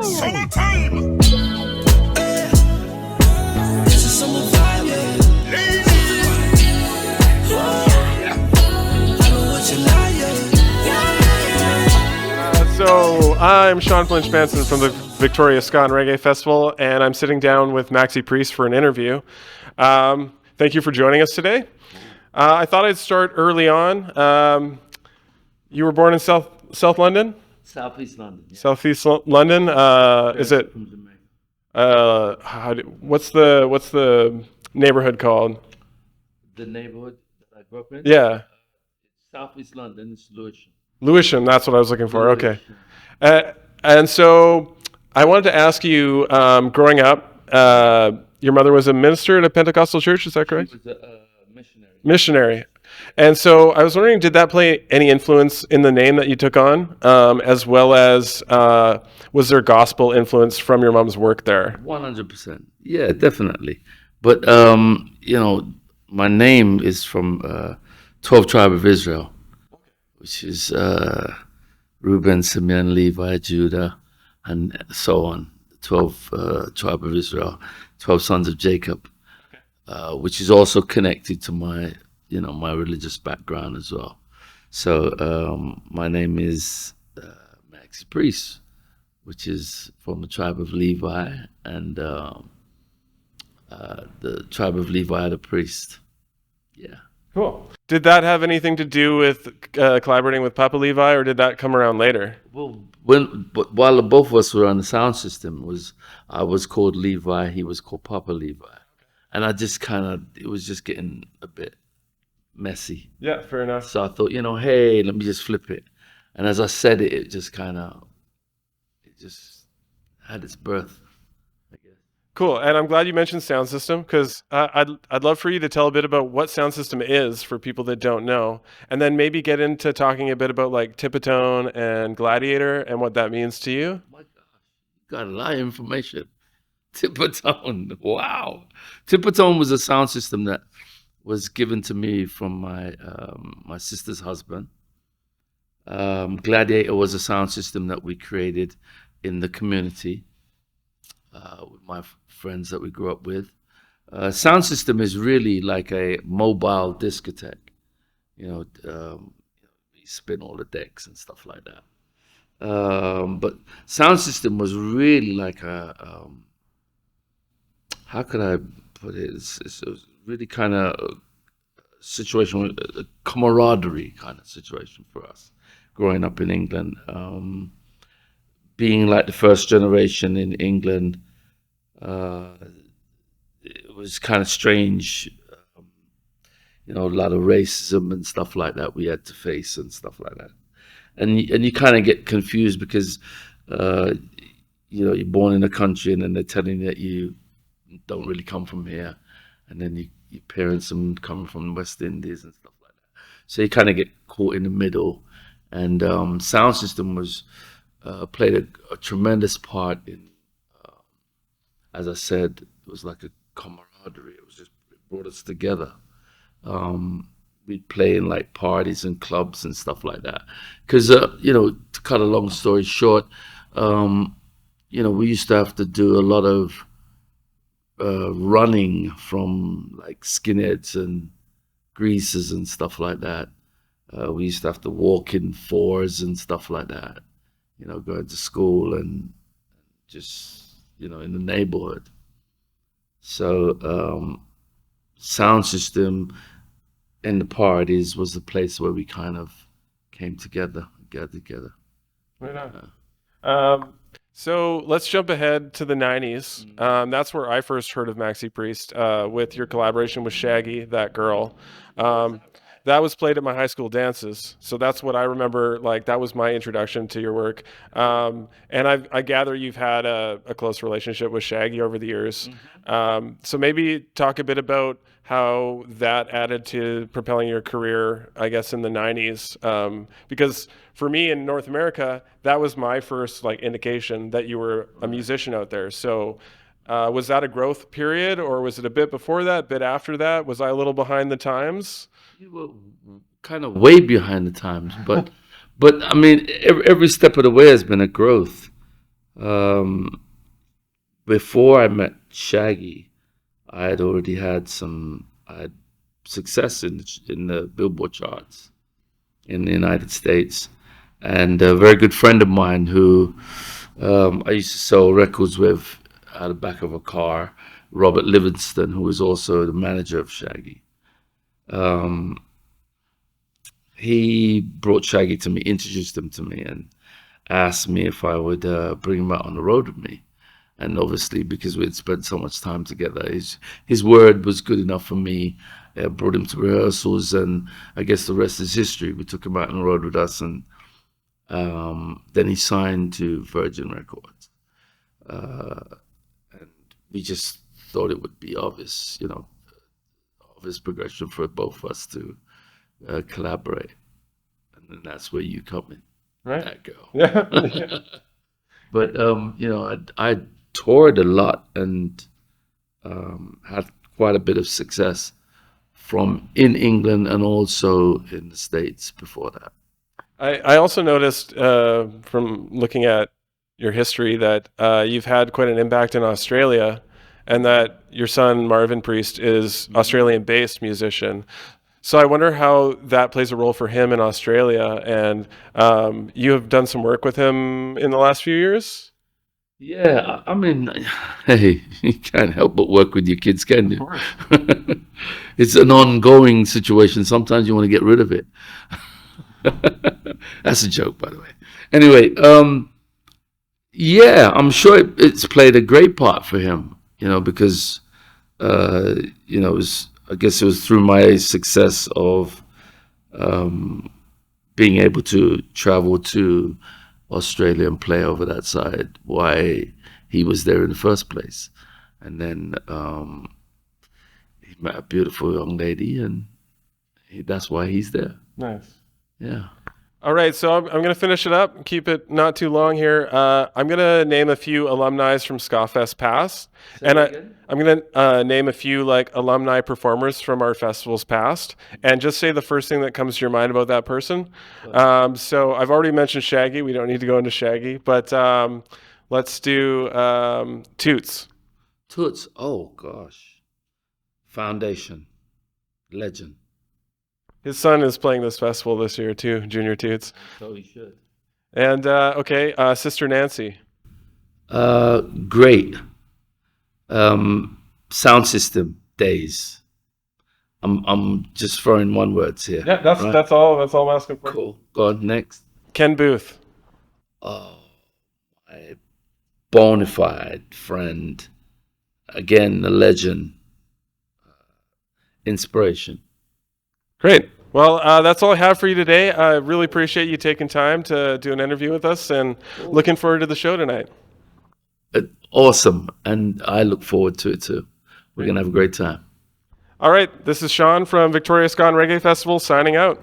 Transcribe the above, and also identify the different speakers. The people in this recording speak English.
Speaker 1: Summertime.
Speaker 2: It's a summer vibe, yeah. I know what you like,
Speaker 3: So I'm Sean Flinch Benson from the Victoria Ska Reggae Festival, and I'm sitting down with Maxi Priest for an interview. Thank you for joining us today. I thought I'd start early on. You were born in South London?
Speaker 4: Southeast London. Yeah.
Speaker 3: Southeast London. Is it? What's the neighborhood called?
Speaker 4: The neighborhood that I grew up in?
Speaker 3: Yeah.
Speaker 4: Southeast London is Lewisham.
Speaker 3: Lewisham, that's what I was looking for. Okay. And so I wanted to ask you, growing up, your mother was a minister at a Pentecostal church, is that correct?
Speaker 4: She was a missionary.
Speaker 3: Missionary. And so I was wondering, did that play any influence in the name that you took on, as well as was there gospel influence from your mom's work there?
Speaker 4: 100%. Yeah, definitely. But, my name is from 12 Tribe of Israel, which is Reuben, Simeon, Levi, Judah, and so on. 12 Tribe of Israel, 12 sons of Jacob, which is also connected to my religious background as well. So my name is Maxi Priest, which is from the tribe of Levi, and the tribe of Levi are the priest. Yeah.
Speaker 3: Cool. Did that have anything to do with collaborating with Papa Levi, or did that come around later?
Speaker 4: Well, while both of us were on the sound system, I was called Levi, he was called Papa Levi, and I just it was just getting a bit messy.
Speaker 3: Yeah, fair enough.
Speaker 4: So I thought, hey, let me just flip it. And as I said it, it just had its birth, I guess.
Speaker 3: Cool. And I'm glad you mentioned sound system, because I'd love for you to tell a bit about what sound system is for people that don't know, and then maybe get into talking a bit about like Tipitone and Gladiator and what that means to you.
Speaker 4: My gosh, you got a lot of information. Tipitone, wow. Tipitone was a sound system that was given to me from my sister's husband. Gladiator was a sound system that we created in the community with my friends that we grew up with. Sound system is really like a mobile discotheque. We spin all the decks and stuff like that. But sound system was really like how could I put it? It was really kind of situation, a camaraderie kind of situation for us growing up in England. Being like the first generation in England, it was kind of strange, a lot of racism and stuff like that we had to face and stuff like that. And you kind of get confused because, you're born in a country and then they're telling you that you don't really come from here. And then your parents come from the West Indies and stuff like that. So you kind of get caught in the middle. And sound system was played a tremendous part in, as I said, it was like a camaraderie. It brought us together. We'd play in like parties and clubs and stuff like that. Because, to cut a long story short, we used to have to do a lot of running from like skinheads and greasers and stuff like that. We used to have to walk in fours and stuff like that, going to school and just, in the neighborhood. So sound system in the parties was the place where we kind of came together, gathered together.
Speaker 3: Right on. So let's jump ahead to the 90s. That's where I first heard of Maxi Priest, with your collaboration with Shaggy, That Girl. That was played at my high school dances. So that's what I remember, like that was my introduction to your work. And I gather you've had a close relationship with Shaggy over the years. So maybe talk a bit about how that added to propelling your career, I guess, in the 90s. Because for me in North America, that was my first like indication that you were a musician out there. So was that a growth period, or was it a bit before that, a bit after that? Was I a little behind the times?
Speaker 4: You were kind of way behind the times, but I mean, every step of the way has been a growth. Um, Before I met Shaggy, I had already had I had success in the Billboard charts in the United States, and a very good friend of mine who I used to sell records with out the back of a car, Robert Livingston, who was also the manager of Shaggy. Um, he brought Shaggy to me, introduced him to me, and asked me if I would bring him out on the road with me. And obviously, because we had spent so much time together, his word was good enough for me. I brought him to rehearsals, and I guess the rest is history. We took him out on the road with us, and then he signed to Virgin Records. And we just thought it would be obvious, obvious progression for both of us to collaborate. And then that's where you come in.
Speaker 3: Right.
Speaker 4: That girl.
Speaker 3: Yeah.
Speaker 4: But I toured a lot and had quite a bit of success in England and also in the States before that.
Speaker 3: I also noticed from looking at your history that you've had quite an impact in Australia, and that your son Marvin Priest is Australian-based musician. So I wonder how that plays a role for him in Australia, and you have done some work with him in the last few years?
Speaker 4: Yeah, I mean, hey, you can't help but work with your kids, can you? It's an ongoing situation. Sometimes you want to get rid of it. That's a joke, by the way. Anyway, yeah, I'm sure it's played a great part for him, because, I guess it was through my success of being able to travel to Australia and play over that side why he was there in the first place. And then he met a beautiful young lady, and that's why he's there.
Speaker 3: Nice.
Speaker 4: Yeah.
Speaker 3: All right, so I'm going to finish it up, keep it not too long here. I'm going to name a few alumni from Ska Fest past, and I'm going to name a few alumni performers from our festivals past, and just say the first thing that comes to your mind about that person. So I've already mentioned Shaggy. We don't need to go into Shaggy, but let's do Toots.
Speaker 4: Toots, oh gosh. Foundation, legend.
Speaker 3: His son is playing this festival this year too, Junior Toots.
Speaker 4: So he should.
Speaker 3: And Sister Nancy.
Speaker 4: Great. Sound system days. I'm just throwing one words here.
Speaker 3: Yeah, that's all. That's all I'm asking for.
Speaker 4: Cool. Go on, next.
Speaker 3: Ken Booth.
Speaker 4: Oh, my bona fide friend. Again, a legend. Inspiration.
Speaker 3: Great. Well, that's all I have for you today. I really appreciate you taking time to do an interview with us, and looking forward to the show tonight.
Speaker 4: Awesome. And I look forward to it too. We're going to have a great time.
Speaker 3: All right. This is Sean from Victoria Ska Reggae Festival signing out.